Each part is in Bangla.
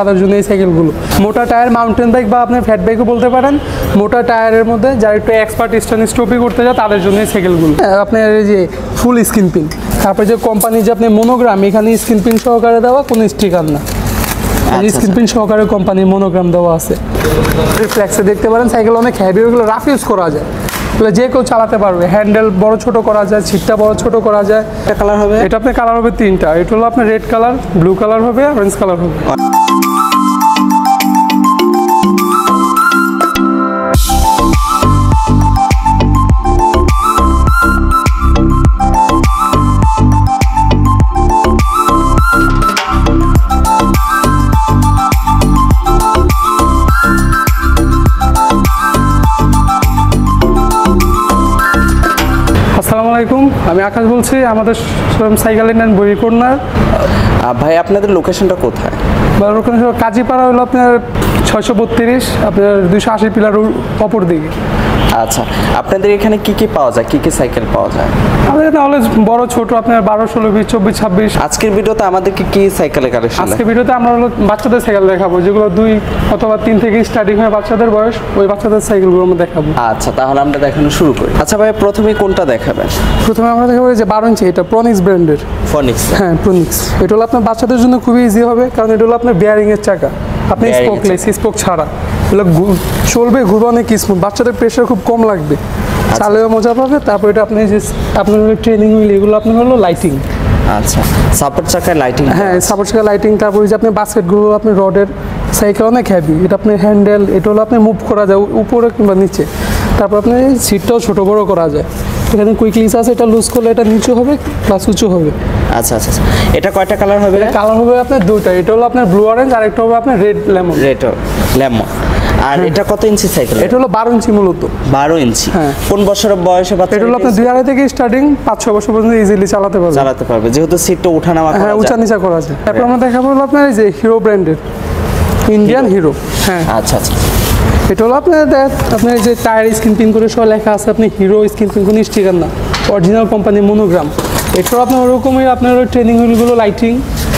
তাদের জন্য এই সাইকেলগুলো মোটা টায়ার মাউন্টেন বাইক বা আপনি ফ্যাট বাইকও বলতে পারেন। মোটা টায়ারের মধ্যে যারা একটু এক্সপার্ট স্টান স্টপি করতে যায় তাদের জন্য এই সাইকেলগুলো। আপনার এই যে ফুল স্ক্রিন প্রিন্ট, তারপরে যে কোম্পানি যে আপনি মনোগ্রাম, এখানে স্ক্রিন প্রিন্ট সহকারে দেওয়া, কোনো স্টিকার না, স্ক্রিন প্রিন্ট সহকারে কোম্পানির মনোগ্রাম দেওয়া আছে। ফ্লেক্সে দেখতে পারেন সাইকেল অনেক হ্যাভি, ওগুলো রাফ ইউজ করা যায়, যে কেউ চালাতে পারবে। হ্যান্ডেল বড় ছোট করা যায়, সিটটা বড় ছোট করা যায়। এটা কালার হবে, এটা আপনার কালার হবে তিনটা। এটা হলো আপনার রেড কালার, ব্লু কালার হবে, অরেঞ্জ কালার হবে। আসসালামু আলাইকুম, আমি আকাশ বলছি, আমাদের শোরুম সাইকেল ইন্ডিয়ান বই কর্নার। ভাই আপনাদের লোকেশনটা কোথায়? লোকেশন কাজীপাড়া, হলো আপনার 632, আপনার 280 পিলার অপর দিকে। আচ্ছা, আপনাদের এখানে কি কি পাওয়া যায়, কি কি সাইকেল পাওয়া যায়? আমাদের এখানে অলওয়েজ বড় ছোট আপনার 12, 16, 20, 24, 26। আজকের ভিডিওতে আমাদেরকে কি সাইকেলের কালেকশন? আজকের ভিডিওতে আমরা হলো বাচ্চাদের সাইকেল দেখাবো, যেগুলো 2 অথবা 3 থেকে স্টার্টিং হয় বাচ্চাদের বয়স, ওই বাচ্চাদের সাইকেলগুলো আমরা দেখাবো। আচ্ছা, তাহলে আমরা দেখানো শুরু করি। আচ্ছা ভাই, প্রথমে কোনটা দেখাবেন? প্রথমে আমরা দেখাবো যে 12 ইঞ্চি, এটা প্রনিক্স ব্র্যান্ডের। ফনিক্স? হ্যাঁ, প্রনিক্স। এটা হলো আপনার বাচ্চাদের জন্য খুবই ইজি হবে, কারণ এটা হলো আপনার বেয়ারিংয়ের চাকা, আপনি স্পোকলেস, স্পোক ছাড়া এগুলো চলবে, ঘুরবে অনেক স্মুথ, বাচ্চাদের প্রেশার খুব কম লাগবে, চালেও মজা পাবে। তারপর এটা আপনি যে আপনার ট্রেনিং হুইল, এগুলো আপনার হলো লাইটিং। আচ্ছা, সাপোর্ট চাকায় লাইটিং? হ্যাঁ, সাপোর্ট চাকা লাইটিং। তারপরে যে আপনি বাস্কেটগুলো আপনি রডের সাইকেল অনেক হ্যাভি, এটা আপনি হ্যান্ডেল, এটা হলো আপনি মুভ করা যায় উপরে কিংবা নিচে। তারপর আপনি সিটটাও ছোট বড় করা যায়। এখানে কুইক লিস আছে, এটা লুজ করলে এটা নিচু হবে প্লাস উঁচু হবে। আচ্ছা আচ্ছা, এটা কয়টা কালার হবে? কালার হবে আপনার 2টা, এটা হলো আপনার ব্লু অরেঞ্জ, আর একটা হবে আপনার রেড লেমন। Red lemon. আর এটা কত ইঞ্চি সাইকেল? এটা হলো 12 ইঞ্চি মূলত। 12 ইঞ্চি? হ্যাঁ। কোন বছরের বয়সে বাচ্চা? এটা হলো আপনার 2.5 থেকে স্টার্টিং 5-6 বছর পর্যন্ত ইজিলি চালাতে পারবে, যেহেতু সিটটা ওঠানামা করা যায়। হ্যাঁ, উঁচা নিচা করা যায়। তারপর আমরা দেখাবো হলো আপনার এই যে হিরো ব্র্যান্ডের, ইন্ডিয়ান হিরো। হ্যাঁ, আচ্ছা আচ্ছা। এটা হলো আপনার এই যে টায়ার স্ক্রিন প্রিন্ট করে সব লেখা আছে, আপনি হিরো স্ক্রিন প্রিন্ট, কোনো স্টিকার না, অরিজিনাল কোম্পানি মনোগ্রাম। এটাও আপনার ওরকমই আপনার ট্রেনিং হুইলগুলো লাইটিং,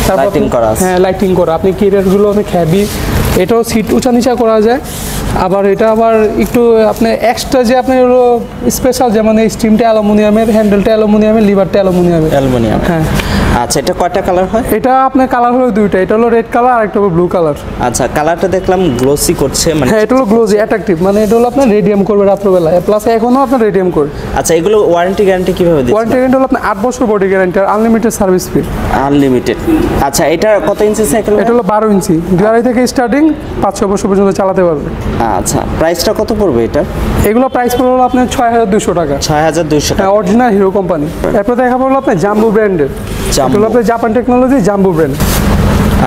তারপর লাইটিং করা আছে। হ্যাঁ, লাইটিং করা। আপনি কেরিয়ারগুলো অনেক হ্যাভি, এটাও সিট উঁচা নিচা করা যায়। আবার এটা আবার একটু আপনি এক্সট্রা যে আপনি হলো স্পেশাল, যেমন এই স্টিমটা অ্যালুমিনিয়ামের, হ্যান্ডেলটা অ্যালুমিনিয়ামের, লিভারটা অ্যালুমিনিয়ামের। হ্যাঁ। আচ্ছা, এটা কয়টা কালার হয়? এটা আপনার কালার হলো 2টা, এটা হলো রেড কালার আর একটা হলো ব্লু কালার। আচ্ছা, কালারটা দেখলাম গ্লোসি করছে, মানে হ্যাঁ, এটা হলো গ্লোসি অ্যাট্রাকটিভ, মানে এটা হলো আপনার রেডিয়াম করবে রাত্রবেলা, প্লাস এখনো আপনার রেডিয়াম করবে। আচ্ছা, এগুলো ওয়ারেন্টি গ্যারান্টি কিভাবে দিচ্ছেন? ওয়ারেন্টি গ্যারান্টি হলো আপনার 8 বছর বডি গ্যারান্টি আর আনলিমিটেড সার্ভিস ফি। আনলিমিটেড। আচ্ছা, এটা কত ইঞ্চি সাইকেল? এটা হলো 12 ইঞ্চি, 2.5 থেকে স্টার্টিং 5-6 বছর পর্যন্ত চালাতে পারবে। আচ্ছা, প্রাইসটা কত পড়বে এটা? এগুলো প্রাইস পড়বে হলো আপনার 6200 টাকা। 6200 টাকা? হ্যাঁ, অরিজিনাল হিরো কোম্পানি। এরপর দেখাবো হলো আপনার জাম্বো ব্র্যান্ডের, এটা হলো আপনার জাপান টেকনোলজি জাম্বো ব্র্যান্ড।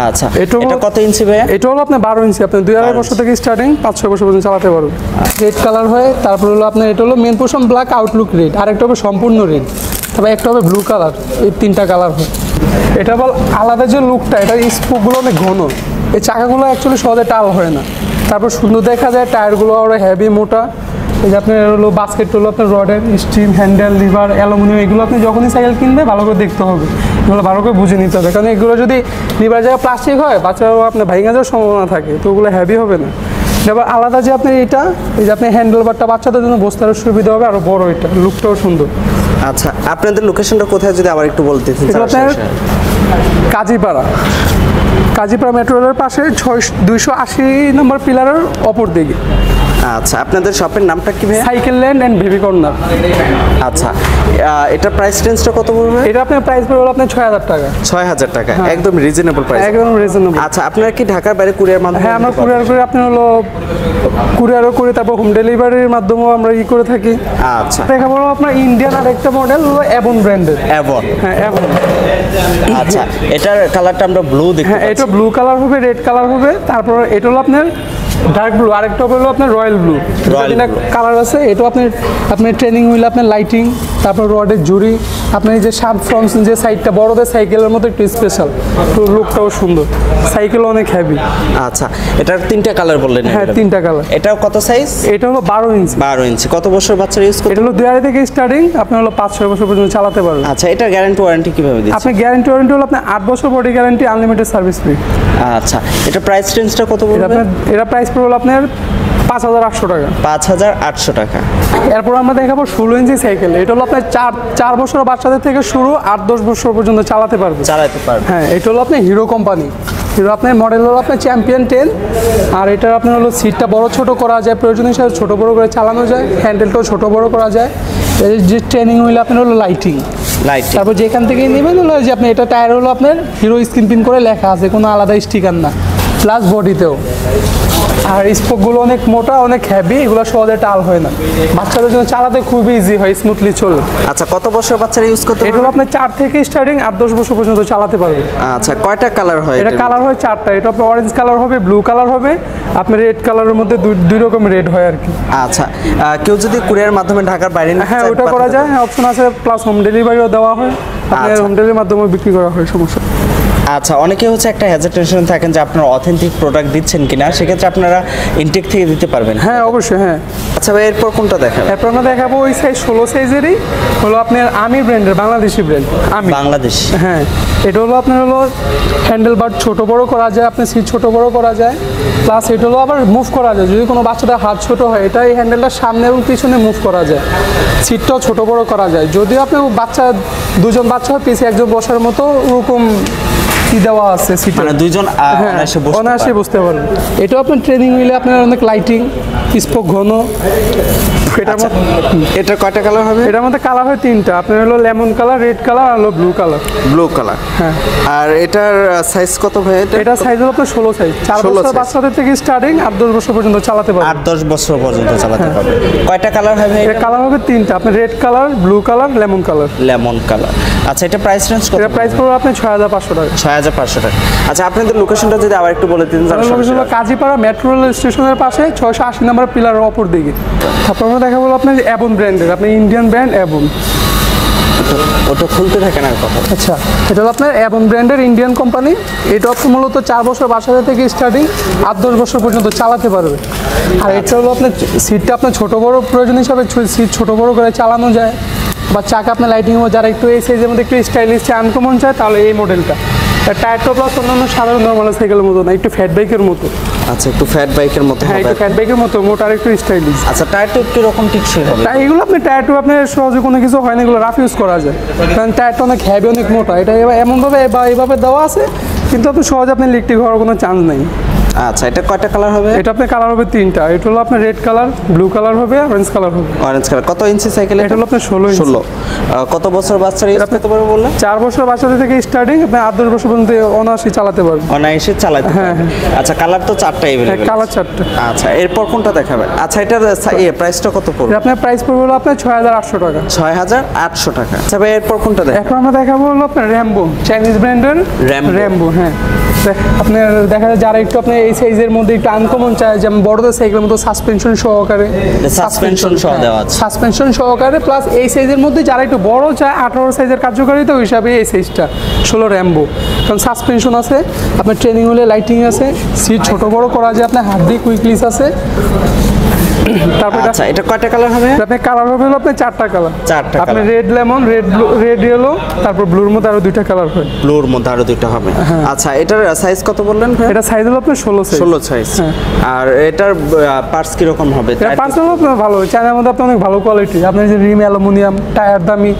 আচ্ছা, এটা কত ইঞ্চি ভাই? এটা হলো আপনার 12 ইঞ্চি, আপনি 2.5 বছর থেকে স্টার্টিং 5-6 বছর পর্যন্ত চালাতে পারবেন। রেড কালার হয়, তারপর হলো আপনার এটা হলো main portion black, outlook red, আর একটা হবে সম্পূর্ণ রেড, তারপর একটা হবে ব্লু কালার। এই 3টা কালার হয়। এটা বল আলাদা যে লুকটা, এটা স্পোকগুলো অনেক ঘন, এই চাকাগুলো অ্যাকচুয়ালি সহজে টাল হয় না। তারপর সুন্দর দেখা যায়, টায়ারগুলো আরও হ্যাভি মোটা। এই যে আপনার হলো বাস্কেট হলো আপনার রডের, স্টিম, হ্যান্ডেল, লিভার, অ্যালুমিনিয়াম, এগুলো আপনি যখনই সাইকেল কিনবে ভালো করে দেখতে হবে, এগুলো ভালো করে বুঝে নিতে হবে, কারণ এগুলো যদি লিভার জায়গায় প্লাস্টিক হয় বাচ্চারাও আপনার ভেঙে যাওয়ার সম্ভাবনা থাকে, তো ওগুলো হ্যাভি হবে না। এবার আলাদা যে আপনি এটা, এই যে আপনি হ্যান্ডেল বারটা বাচ্চাদের জন্য বসতে আরও সুবিধা হবে, আরও বড়, এটা লুকটাও সুন্দর। আচ্ছা, আপনাদের লোকেশনটা কোথায় যদি আবার একটু বলতেন? আপনার কাজীপাড়া, কাজীপাড়া মেট্রো রেলের পাশে 280 নম্বর পিলারের অপর দিকে। আচ্ছা, আপনাদের শপের নামটা কি ভাই? Cycle land and baby corner. আচ্ছা, এটা প্রাইস রেঞ্জটা কত পড়বে? এটা আপনার প্রাইস পড়বে আপনার 6000 টাকা। 6000 টাকা, একদম রিজনেবল প্রাইস। একদম রিজনেবল। আচ্ছা, আপনারা কি ঢাকার বাইরে কুরিয়ার মাধ্যমে? হ্যাঁ, আমরা কুরিয়ার করে, আপনি হলো কুরিয়ারও করে, তারপর হোম ডেলিভারির মাধ্যমেও আমরা করে থাকি। আচ্ছা, দেখা বলো আপনার ইন্ডিয়ান আর একটা মডেল হলো অ্যাভন ব্র্যান্ডের। অ্যাভন? হ্যাঁ, অ্যাভন। আচ্ছা, এটার কালারটা আমরা ব্লু দেখি। হ্যাঁ, এটা ব্লু কালার হবে, রেড কালার হবে, তারপর এটা হলো আপনার ডার্ক ব্লু, আরেকটা হলো আপনার রয়্যাল ব্লু। এটা কালার আছে, এটাও আপনার ট্রেনিং হুইল, আপনার লাইটিং, তারপর রডের জুড়ি, আপনার এই যে শার্প ফ্রন্ট যে সাইডটা বড়দের সাইকেলের মতো একটু স্পেশাল, লুকটাও সুন্দর, সাইকেল অনেক হেভি। আচ্ছা, এটার 3টা কালার বললেন? হ্যাঁ, 3টা কালার। এটাও কত সাইজ? এটা হলো 12 ইঞ্চি। 12 ইঞ্চি। কত বছর বাচ্চারা ইউজ করতে? এটা হলো 2.5 থেকে স্টার্টিং, আপনি হলো 5-6 বছর পর্যন্ত চালাতে পারবেন। আচ্ছা, এটার গ্যারান্টি ওয়ারেন্টি কিভাবে দিচ্ছেন? আপনি গ্যারান্টি ওয়ারেন্টি হলো আপনার 8 বছর body guarantee, unlimited service free. আচ্ছা, এটা প্রাইস রেঞ্জটা কত পড়বে? এটা প্রাইস পড়বে আপনার 5,800 টাকা। 5,800 টাকা। এরপর আমরা দেখাবো 16 ইঞ্চি সাইকেল। এটা হলো আপনার 4 বছর বাচ্চাদের থেকে শুরু 8-10 বছর পর্যন্ত চালাতে পারবে। হ্যাঁ, এটা হলো আপনার হিরো কোম্পানি। হিরো আপনার মডেল হলো আপনার চ্যাম্পিয়ন 10। আর এটার আপনার হলো সিটটা বড় ছোট করা যায়, প্রয়োজন হিসাবে ছোট বড় করে চালানো যায়, হ্যান্ডেলটাও ছোট বড় করা যায়। এই যে ট্রেনিং হুইল আপনার হলো লাইটিং। তারপর যেখান থেকে নেবেন হলো যে আপনি এটা টায়ার হলো আপনার হিরো স্ক্রিন প্রিন্ট করে লেখা আছে, কোনো আলাদা স্টিকার না, প্লাস বডিতেও। আর স্পোকগুলো অনেক মোটা, অনেক হেভি, এগুলো সহজে টাল হয় না, বাচ্চাদের জন্য চালাতে খুবই ইজি হয়, স্মুথলি চলে। আচ্ছা, কত বছর বাচ্চারা ইউজ করতে পারবে? এটা হলো আপনার 4 থেকে স্টার্টিং 8-10 বছর পর্যন্ত চালাতে পারবে। আচ্ছা, কয়টা কালার হয়? এটা কালার হয় 4টা। এটা আপনার অরেঞ্জ কালার হবে, ব্লু কালার হবে, আপনার রেড কালারের মধ্যে দুই রকম রেড হয় আর কি। আচ্ছা, কেউ যদি কুরিয়ার মাধ্যমে ঢাকার বাইরে নিতে চায়? হ্যাঁ, ওটা করা যায়, হ্যাঁ, অপশন আছে, প্লাস হোম ডেলিভারিও দেওয়া হয়, আপনার হোম ডেলিভারির মাধ্যমে বিক্রি করা হয়, সমস্যা। আচ্ছা, অনেকে হচ্ছে একটা হেজিটেশন থাকেন যে আপনারা অথেন্টিক প্রোডাক্ট দিচ্ছেন কিনা, সেক্ষেত্রে আপনারা ইনটেক থেকে দিতে পারবেন? হ্যাঁ, অবশ্যই। হ্যাঁ। আচ্ছা ভাই, এরপর কোনটা দেখাবেন? এরপর আমরা দেখাবো ওই সাইজ 16 সাইজেরই হলো আপনার আমি ব্র্যান্ডের, বাংলাদেশি ব্র্যান্ড আমি। বাংলাদেশ? হ্যাঁ, এটা হলো আপনার হলো হ্যান্ডেল বার ছোট বড় করা যায়, আপনার সিট ছোট বড় করা যায়, প্লাস এটা হলো আবার মুভ করা যায়, যদি কোনো বাচ্চাদের হাত ছোট হয় এটা এই হ্যান্ডেলটা সামনে এবং পিছনে মুভ করা যায়, সিটটাও ছোট বড় করা যায়। যদিও আপনি দুজন বাচ্চা হয়, পিছিয়ে একজন বসার মতো ওরকম কি দেওয়া আছে সিটে, মানে দুইজন অনায়াসে বসতে পারবেন। এটাও আপনার ট্রেনিং হুইলে আপনার অনেক লাইটিং, স্পোক ঘন। এটা কয়টা কালার হবে? এটার মধ্যে কালার হয় 3টা, আপনার হলো লেমন কালার, রেড কালার আর হলো ব্লু কালার। ব্লু কালার, হ্যাঁ। আর এটার সাইজ কত ভাই? এটা সাইজ হলো আপনার 16 সাইজ, 4 বছর বাচ্চাদের থেকে স্টার্টিং 8-10 বছর পর্যন্ত চালাতে পারবে। 8-10 বছর পর্যন্ত চালাতে পারবে। কয়টা কালার হবে? এটা কালার হবে 3টা, আপনার red colour, blue colour, lemon colour. Lemon colour. আচ্ছা, এটা প্রাইস রেঞ্জ কত? এটা প্রাইস পড়বে আপনার 6,500 টাকা। 6,500 টাকা। আচ্ছা, আপনাদের লোকেশনটা যদি আবার একটু বলে দিন। লোকেশন হলো কাজীপাড়া মেট্রো রেল স্টেশনের পাশে 680 নম্বর পিলারের অপর দিকে। তারপর আমরা দেখা বলো আপনার অ্যাবন ব্র্যান্ডের, আপনার ইন্ডিয়ান ব্র্যান্ড অ্যাবন। ওটা খুলতে থাকে না কথা। আচ্ছা, এটা হলো আপনার অ্যাবন ব্র্যান্ডের ইন্ডিয়ান কোম্পানি। এটা আপনার মূলত 4 বছর বাচ্চাদের থেকে স্টার্টিং 8-10 বছর পর্যন্ত চালাতে পারবে। আর এটা হলো আপনার সিটটা আপনার ছোট বড় প্রয়োজন হিসাবে সিট ছোট বড় করে চালানো যায়, বা চাকা আপনার লাইটিং যারা একটু এই সাইজের মধ্যে একটু স্টাইলিশ আনকমন চায় তাহলে এই মডেলটা। টায়ারটা প্লাস অন্যান্য সাধারণ নর্মাল সাইকেলের মতো না, একটু ফ্যাট বাইকের মতো। আচ্ছা, একটু ফ্যাট বাইকের মতো। হ্যাঁ, একটু ফ্যাট বাইকের মতো, মোটা আর একটু স্টাইলিশ। আচ্ছা, টায়ারটা একটু এরকম টিকসই হবে? এগুলো আপনি টায়ারটা আপনার সহজে কোনো কিছু হয় না, এগুলো রাফ ইউজ করা যায়, কারণ টায়ারটা অনেক হেভি, অনেক মোটা। এটা এমনভাবে বা এইভাবে দেওয়া আছে, কিন্তু আপনি সহজে আপনি লিকটিক হওয়ার কোনো চান্স নেই। আচ্ছা, এটা কয়টা কালার হবে? এটা আপনার কালার হবে 3টা। এটা হলো আপনার রেড কালার, ব্লু কালার হবে, অরেঞ্জ কালার হবে। Orange colour. কত ইঞ্চি সাইকেল? এটা হলো আপনার 16 ইঞ্চি। 16। কত বছর বাচ্চারা ইউজ করতে পারবে বললেন? 4 বছর বাচ্চাদের থেকে স্টার্টিং আপনি 8-10 বছর পর্যন্ত অনায়াসে চালাতে পারবেন। অনায়াসে চালাতে পারবে। আচ্ছা, কালার তো 4টা अवेलेबल। কালার 4টা। আচ্ছা, এরপর কোনটা দেখাবেন? আচ্ছা, এটার প্রাইসটা কত পড়বে? আপনার প্রাইস পড়বে হলো আপনার 6,800 টাকা। 6,800 টাকা। আচ্ছা ভাই, এরপর কোনটা দেখাবেন? এখন আমরা দেখাবো হলো আপনার র্যাম্বো, চাইনিজ ব্র্যান্ডের র্যাম্বো। হ্যাঁ, আপনার দেখা যায় যারা একটু আপনার এই সাইজের মধ্যে একটু আনকমন চায়, যেমন বড়দের সাইকেলের মতো সাসপেনশন সহকারে, সাসপেনশন সহ দেওয়া আছে, সাসপেনশন সহকারে, প্লাস এই সাইজের মধ্যে যারা একটু বড় চায় 18 সাইজের কার্যকারিতা ওই হিসাবে এই সাইজটা 16 র্যাম্বো। কারণ সাসপেনশন আছে, আপনার ট্রেনিং হলে লাইটিং আছে, সিট ছোট বড় করা যায়, আপনার হার্ডি কুইকলিস আছে। তারপর আচ্ছা, এটা কয়টা কালার হবে? আপনার কালার হবে হলো আপনার 4টা কালার। 4টা আপনার red lemon, red blue, red yellow, তারপর ব্লুর মধ্যে আরো 2টা কালার হয়। ব্লুর মধ্যে আরো 2টা হবে। আচ্ছা, এটার সাইজ কত বললেন ভাই? এটা সাইজ হলো আপনার 16 সাইজ। 16 সাইজ। আর এটার পার্টস কি রকম হবে? পার্টস হলো আপনার ভালো, চায়নার মধ্যে আপনার অনেক ভালো কোয়ালিটি। আপনার যে রিম অ্যালুমিনিয়াম, টায়ার দামি,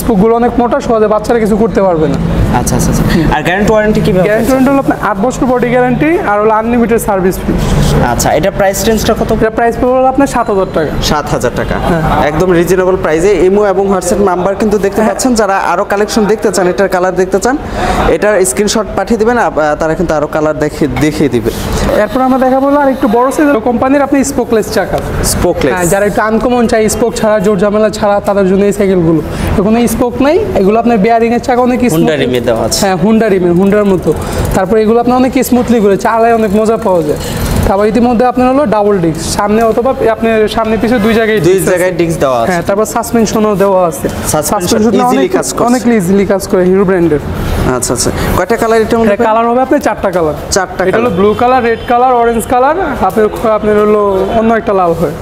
স্পোকগুলো অনেক মোটা, সহজে বাচ্চারা কিছু করতে পারবে না। আচ্ছা আচ্ছা। আর গ্যারান্টি ওয়ারেন্টি কি? গ্যারান্টি ওয়ারেন্টি হলো আপনার 8 বছর বডি গ্যারান্টি আর হলো আনলিমিটেড সার্ভিস ফি। আচ্ছা, এটা প্রাইস রেঞ্জটা কত? এটা প্রাইস পড়বে আপনার 7,000 টাকা। 7,000 টাকা, একদম রিজনেবল প্রাইসে। ইমো এবং হোয়াটসঅ্যাপ নাম্বার কিন্তু দেখতে পাচ্ছেন। যারা আরো কালেকশন দেখতে চান, এটার কালার দেখতে চান, এটার স্ক্রিনশট পাঠিয়ে দিবেন, তারা কিন্তু আরো কালার দেখিয়ে দিবে। এরপর আমরা দেখাবো আর একটু বড় সাইজের কোম্পানির আপনি স্পোকলেস চাকা। স্পোকলেস, যারা একটু আনকমন চাই, স্পোক ছাড়া, জোর ঝামেলা ছাড়া, তাদের জন্য এই সাইকেলগুলো। কোনো স্পোক নাই, এগুলো আপনার বেয়ারিং এর চাকা অনেক হুন্ডা রিমে দেওয়া আছে। হ্যাঁ, হুন্ডার মতো। তারপর এগুলো আপনার অনেক স্মুথলি করে চালায়, অনেক মজা পাওয়া যায়। তারপর ইতিমধ্যে আপনার হলো ডাবল ডিস্ক সামনে অথবা আপনার সামনে পিছনে দুই জায়গায় দুই disc আছে। জায়গায় ডিস্ক দেওয়া আছে। হ্যাঁ, তারপর সাসপেনশনও দেওয়া আছে। Suspension Suspension easily কাজ করছে। অনেক ইজিলি কাজ করে হিরো ব্র্যান্ডের। আচ্ছা আচ্ছা, কয়টা কালার এটার মধ্যে? কালার হবে আপনার 4টা কালার। 4টা এটা হলো colour. Blue colour, red colour, orange colour, আপনার হলো অন্য একটা লাল হয়।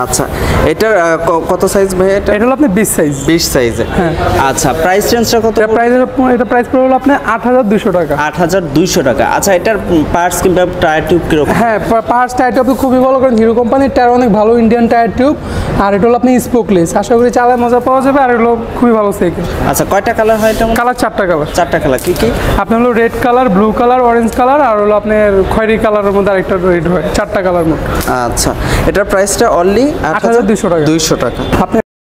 আচ্ছা, এটার কত সাইজ ভাই? এটা এটা হলো আপনার 20 সাইজ। 20 সাইজে। আচ্ছা, প্রাইস রেঞ্জটা কত? এটা প্রাইস পড়ে হলো আপনার 8200 টাকা। 8200 টাকা। আচ্ছা, এটার পার্টস কিংবা টায়ার টিউব কিরকম? হ্যাঁ, পার্টস টায়ার টিউব খুবই ভালো, কারণ হিরো কোম্পানির টায়ার অনেক ভালো, ইন্ডিয়ান টায়ার টিউব। আর এটা হলো আপনি স্পোকলেস, আশা করি চালায় মজা পাওয়া যাবে। আর এগুলো খুবই ভালো সাইকেল। আচ্ছা, কয়টা কালার হয় এটা? কালার 4টা কালার। 4টা কালার কি কি? আপনার হলো red colour, blue colour, orange colour, আর হলো আপনার খয়েরি কালারের মধ্যে আরেকটা রেড হয়। 4টা কালার মোট। আচ্ছা, এটার প্রাইসটা অনলি 8200 টাকা। 200 টাকা। আপনি